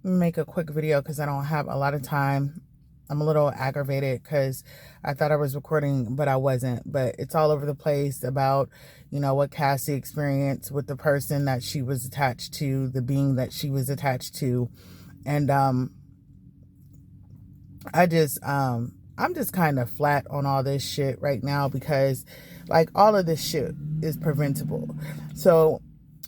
make a quick video because I don't have a lot of time. I'm a little aggravated because I thought I was recording, but I wasn't. But it's all over the place about, what Cassie experienced with the person that she was attached to, the being that she was attached to. And I'm just kind of flat on all this shit right now because like all of this shit is preventable. So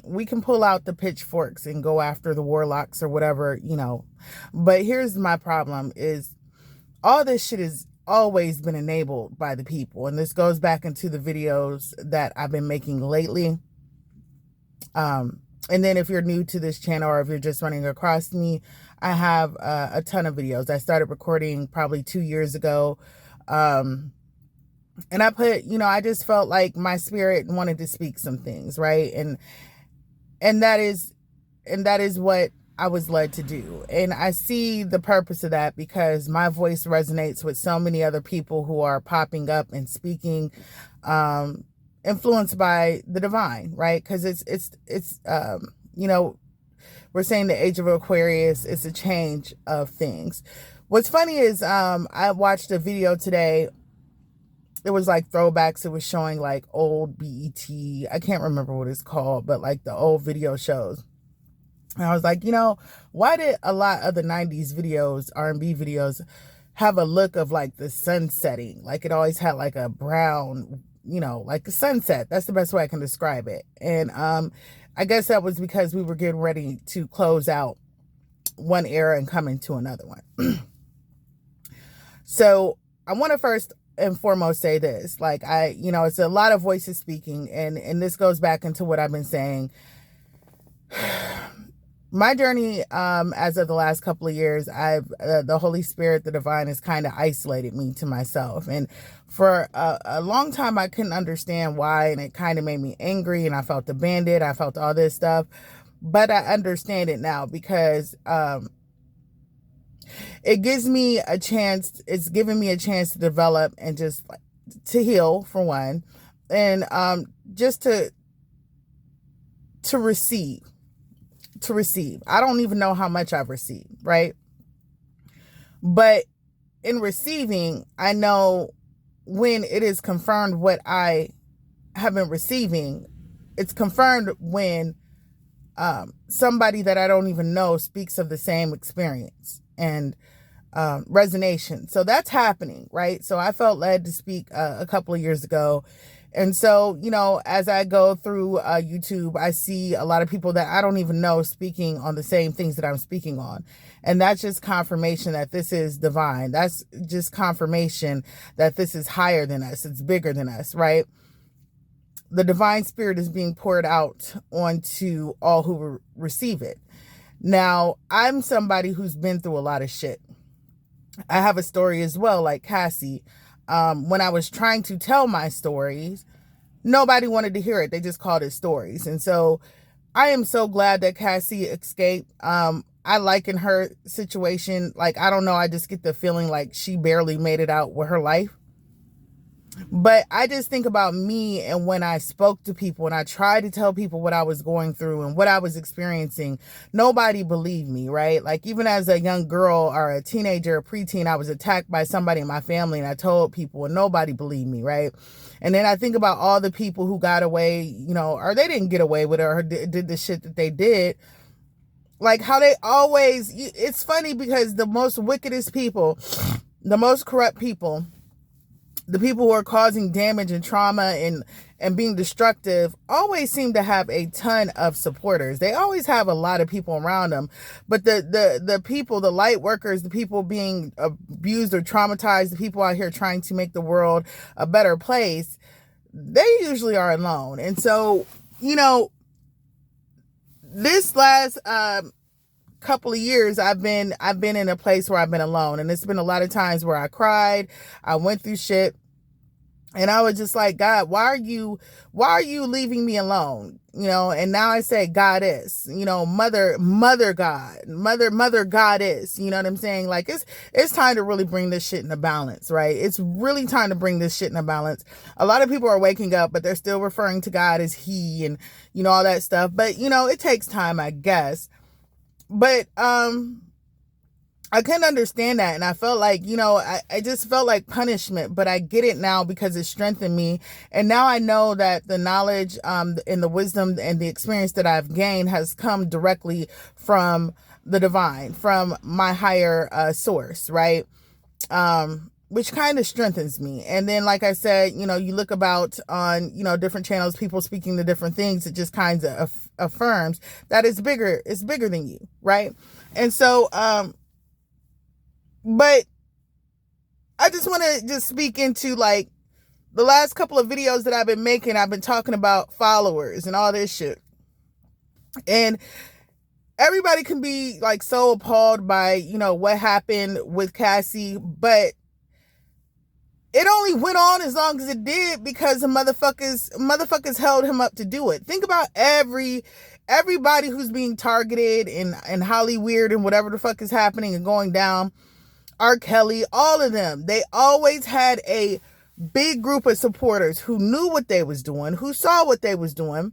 we can pull out the pitchforks and go after the warlocks or whatever. But here's my problem is all this shit has always been enabled by the people. And this goes back into the videos that I've been making lately. And then if you're new to this channel or if you're just running across me, I have a ton of videos. I started recording probably 2 years ago. And I just felt like my spirit wanted to speak some things, right? And that is what I was led to do. And I see the purpose of that because my voice resonates with so many other people who are popping up and speaking, influenced by the divine, right? Because we're saying the age of Aquarius is a change of things. What's funny is I watched a video today. It was like throwbacks. It was showing like old BET. I can't remember what it's called, but like the old video shows. And I was like, why did a lot of the 90s videos, R&B videos, have a look of like the sun setting? Like it always had like a brown, like the sunset. That's the best way I can describe it. And I guess that was because we were getting ready to close out one era and come into another one. So I want to first and foremost say this, like it's a lot of voices speaking, and this goes back into what I've been saying. My journey, as of the last couple of years, the Holy Spirit, the divine, has kind of isolated me to myself. And for a long time, I couldn't understand why. And it kind of made me angry and I felt abandoned. I felt all this stuff, but I understand it now because, it gives me a chance. It's giving me a chance to develop and just to heal for one. And, just to receive. I don't even know how much I've received, right? But in receiving, I know when it is confirmed what I have been receiving. It's confirmed when somebody that I don't even know speaks of the same experience and resonation. So that's happening, right? So I felt led to speak a couple of years ago. And so, as I go through YouTube, I see a lot of people that I don't even know speaking on the same things that I'm speaking on. And that's just confirmation that this is divine. That's just confirmation that this is higher than us. It's bigger than us, right? The divine spirit is being poured out onto all who receive it. Now, I'm somebody who's been through a lot of shit. I have a story as well, like Cassie. When I was trying to tell my stories, nobody wanted to hear it. They just called it stories. And so I am so glad that Cassie escaped. I liken her situation, like, I don't know, I just get the feeling like she barely made it out with her life. But I just think about me, and when I spoke to people and I tried to tell people what I was going through and what I was experiencing, nobody believed me, right? Like even as a young girl or a teenager, a preteen, I was attacked by somebody in my family and I told people and nobody believed me, right? And then I think about all the people who got away, or they didn't get away with it or did the shit that they did. Like how they always, it's funny because the most wickedest people, the most corrupt people, the people who are causing damage and trauma and being destructive always seem to have a ton of supporters. They always have a lot of people around them. But the people, the light workers, the people being abused or traumatized, the people out here trying to make the world a better place, they usually are alone. And so, this last couple of years I've been in a place where I've been alone, and it's been a lot of times where I cried, I went through shit, and I was just like, God, why are you leaving me alone? And now I say goddess, mother God, mother goddess, you know what I'm saying? Like it's time to really bring this shit into balance, right? It's really time to bring this shit into balance. A lot of people are waking up, but they're still referring to God as he and all that stuff. But it takes time, I guess. But I couldn't understand that. And I felt like, I just felt like punishment, but I get it now because it strengthened me. And now I know that the knowledge and the wisdom and the experience that I've gained has come directly from the divine, from my higher source, right? Which kind of strengthens me. And then, like I said, you look about on, different channels, people speaking to different things. It just kind of affirms that it's bigger than you. Right. And so, but I just want to just speak into like the last couple of videos that I've been making. I've been talking about followers and all this shit. And everybody can be like so appalled by, what happened with Cassie, but it only went on as long as it did because the motherfuckers held him up to do it. Think about everybody who's being targeted in Hollywood and whatever the fuck is happening and going down. R. Kelly, all of them. They always had a big group of supporters who knew what they was doing, who saw what they was doing,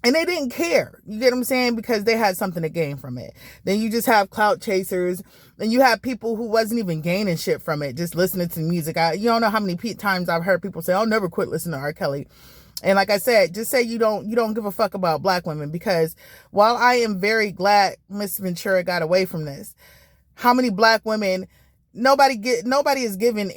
and they didn't care. You get what I'm saying? Because they had something to gain from it. Then you just have clout chasers. Then you have people who wasn't even gaining shit from it, just listening to music. You don't know how many times I've heard people say, "I'll never quit listening to R. Kelly." And like I said, just say you don't give a fuck about black women, because while I am very glad Miss Ventura got away from this, how many black women, nobody is given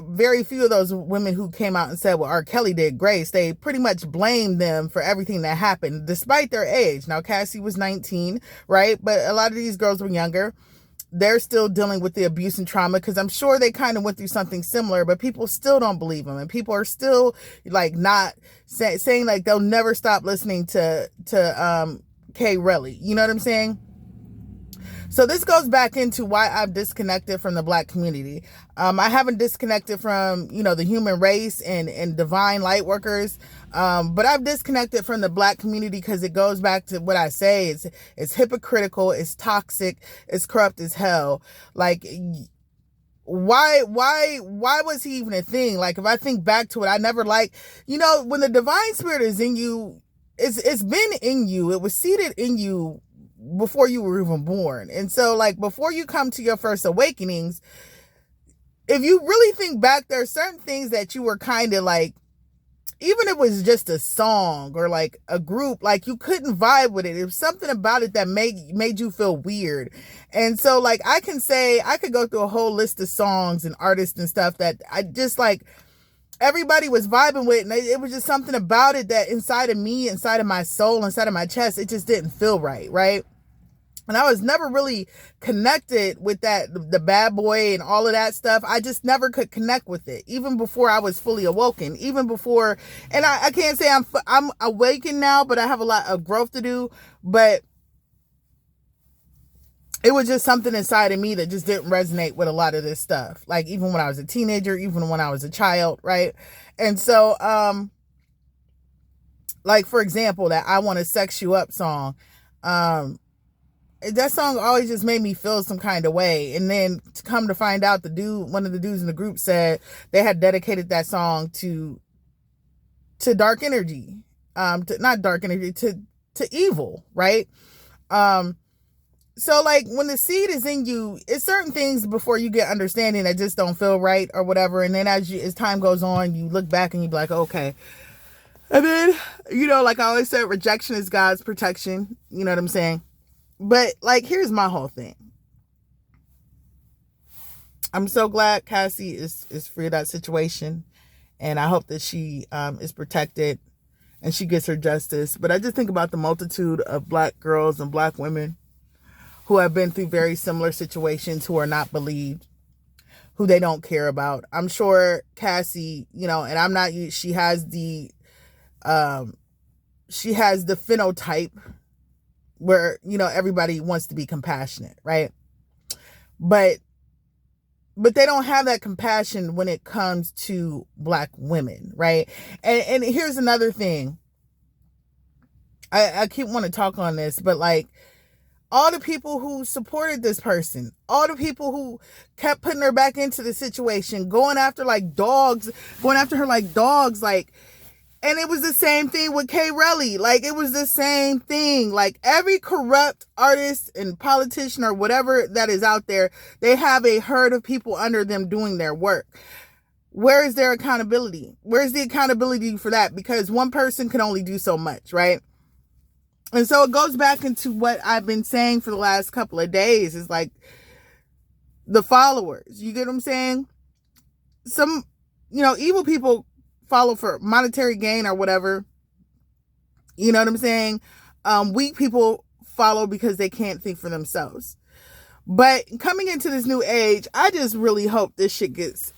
very few of those women who came out and said, well, R. Kelly did grace. They pretty much blamed them for everything that happened, despite their age. Now, Cassie was 19, right? But a lot of these girls were younger. They're still dealing with the abuse and trauma, because I'm sure they kind of went through something similar, but people still don't believe them. And people are still like not saying like they'll never stop listening to K. Relly. You know what I'm saying? So this goes back into why I've disconnected from the black community. I haven't disconnected from, the human race and divine light workers. But I've disconnected from the black community because it goes back to what I say. It's hypocritical. It's toxic. It's corrupt as hell. Like, why was he even a thing? Like, if I think back to it, I never when the divine spirit is in you, it's been in you. It was seated in you before you were even born. And so, like, before you come to your first awakenings, if you really think back, there are certain things that you were kind of like, even if it was just a song or like a group, like you couldn't vibe with it. It was something about it that made you feel weird. And so, like, I could go through a whole list of songs and artists and stuff that I just like, everybody was vibing with, and it was just something about it that inside of me, inside of my soul, inside of my chest, it just didn't feel right? And I was never really connected with that, the bad boy and all of that stuff. I just never could connect with it, even before I was fully awoken, even before. And I can't say I'm awakened now, but I have a lot of growth to do. But it was just something inside of me that just didn't resonate with a lot of this stuff. Like, even when I was a teenager, even when I was a child, right? And so, like, for example, that I Want to Sex You Up song, that song always just made me feel some kind of way. And then to come to find out, one of the dudes in the group said they had dedicated that song to dark energy, not dark energy, to evil, right? So, like, when the seed is in you, it's certain things before you get understanding that just don't feel right or whatever. And then as time goes on, you look back and you be like, okay. And then, like I always said, rejection is God's protection. You know what I'm saying? But, like, here's my whole thing. I'm so glad Cassie is free of that situation. And I hope that she is protected and she gets her justice. But I just think about the multitude of black girls and black women who have been through very similar situations, who are not believed, who they don't care about. I'm sure Cassie, and I'm not, she has the phenotype where, everybody wants to be compassionate, right? But they don't have that compassion when it comes to black women, right? And here's another thing. I keep wanting to talk on this, but like, all the people who supported this person, all the people who kept putting her back into the situation, going after her like dogs, like, And it was the same thing with K. Relly. Like, it was the same thing. Like, every corrupt artist and politician or whatever that is out there, they have a herd of people under them doing their work. Where is their accountability? Where's the accountability for that? Because one person can only do so much, right? And so it goes back into what I've been saying for the last couple of days, is like the followers. You get what I'm saying? Some, evil people follow for monetary gain or whatever. You know what I'm saying? Weak people follow because they can't think for themselves. But coming into this new age, I just really hope this shit gets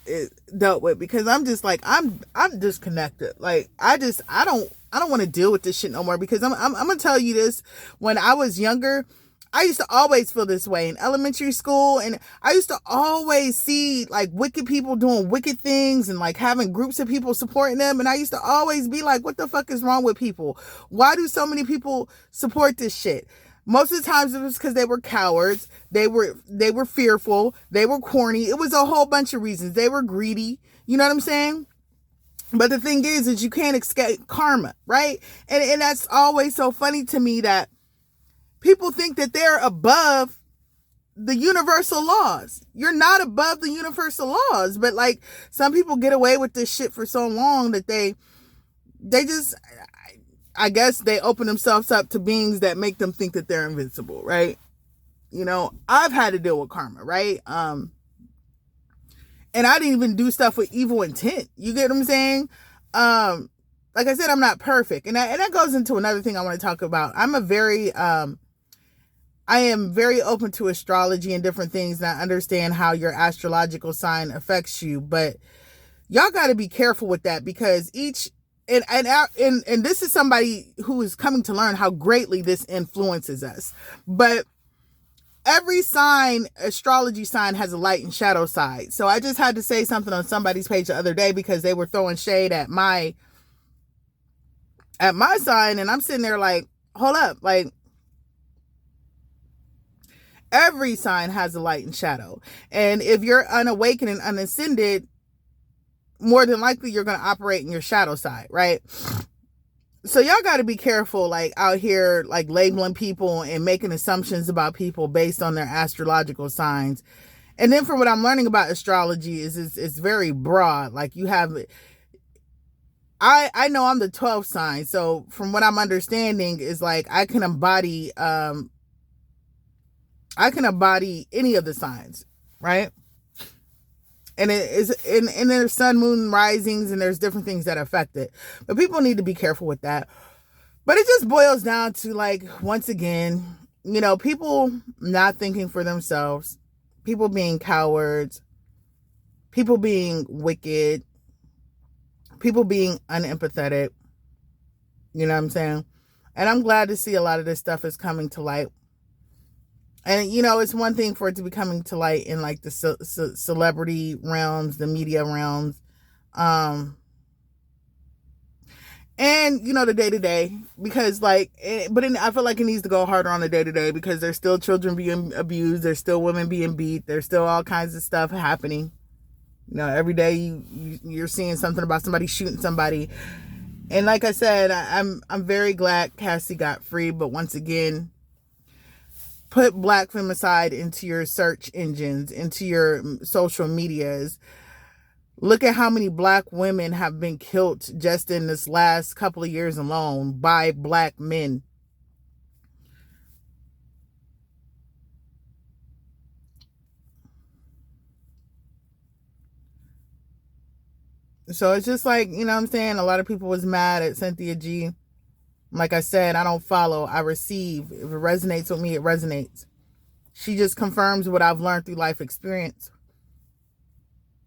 dealt with, because I'm just like, I'm disconnected. Like, I don't want to deal with this shit no more, because I'm gonna tell you this. When I was younger, I used to always feel this way in elementary school, and I used to always see like wicked people doing wicked things and like having groups of people supporting them, and I used to always be like, what the fuck is wrong with people? Why do so many people support this shit? Most of the times it was because they were cowards, they were fearful, they were corny. It was a whole bunch of reasons. They were greedy. You know what I'm saying? But the thing is you can't escape karma, right? And that's always so funny to me, that people think that they're above the universal laws. You're not above the universal laws, but like, some people get away with this shit for so long that they just, I guess they open themselves up to beings that make them think that they're invincible, right? I've had to deal with karma, right? And I didn't even do stuff with evil intent. You get what I'm saying? Like I said, I'm not perfect. And that goes into another thing I want to talk about. I am very open to astrology and different things, and I understand how your astrological sign affects you, but y'all got to be careful with that, because and this is somebody who is coming to learn how greatly this influences us. But every astrology sign has a light and shadow side. So I just had to say something on somebody's page the other day, because they were throwing shade at my sign, and I'm sitting there like, hold up, like, every sign has a light and shadow. And if you're unawakened and unascended, more than likely you're going to operate in your shadow side, right? So y'all got to be careful, like, out here, like, labeling people and making assumptions about people based on their astrological signs. And then from what I'm learning about astrology is it's very broad. Like, you have, I know I'm the 12th sign. So from what I'm understanding is like, I can embody any of the signs, right? And it is, and there's sun, moon, risings, and there's different things that affect it. But people need to be careful with that. But it just boils down to, like, once again, people not thinking for themselves, people being cowards, people being wicked, people being unempathetic. You know what I'm saying? And I'm glad to see a lot of this stuff is coming to light. And, it's one thing for it to be coming to light in, like, the celebrity realms, the media realms, and, the day-to-day, because, like, I feel like it needs to go harder on the day-to-day, because there's still children being abused, there's still women being beat, there's still all kinds of stuff happening. Every day you're seeing something about somebody shooting somebody. And like I said, I'm very glad Cassie got free, but once again, put Black femicide into your search engines, into your social medias. Look at how many Black women have been killed just in this last couple of years alone by Black men. So it's just like, what I'm saying? A lot of people was mad at Cynthia G. Like I said, I don't follow, I receive. If it resonates with me, it resonates. She just confirms what I've learned through life experience.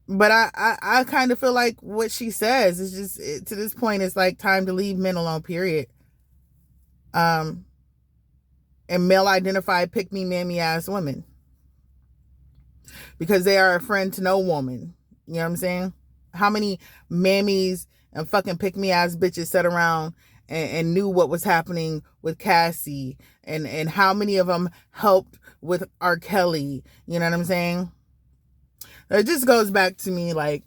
But I kind of feel like what she says is just, to this point, it's like time to leave men alone, period. And male identified pick me mammy ass women, because they are a friend to no woman. You know what I'm saying? How many mammies and fucking pick me ass bitches sat around and knew what was happening with Cassie, and how many of them helped with R. Kelly? You know what I'm saying? It just goes back to me, like,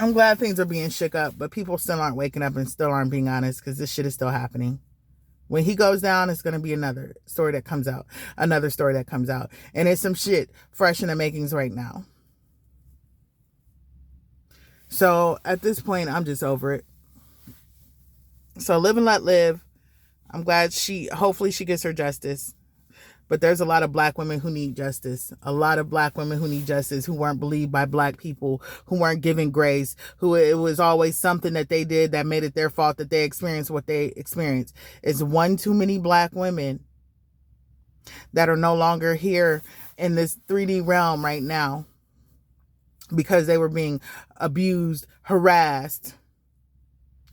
I'm glad things are being shook up, but people still aren't waking up and still aren't being honest because this shit is still happening. When he goes down, it's going to be another story that comes out. Another story that comes out. And it's some shit fresh in the makings right now. So at this point, I'm just over it. So live and let live. I'm glad hopefully she gets her justice. But there's a lot of black women who need justice. A lot of black women who need justice, who weren't believed by black people, who weren't given grace, who it was always something that they did that made it their fault that they experienced what they experienced. It's one too many black women that are no longer here in this 3D realm right now because they were being abused, harassed,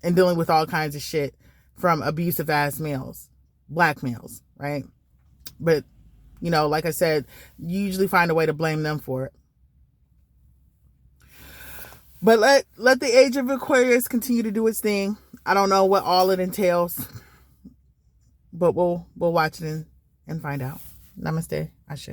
and dealing with all kinds of shit from abusive ass males, black males, right? But, you know, like I said, you usually find a way to blame them for it. But let the age of Aquarius continue to do its thing. I don't know what all it entails, but we'll watch it and find out. Namaste. Ashe.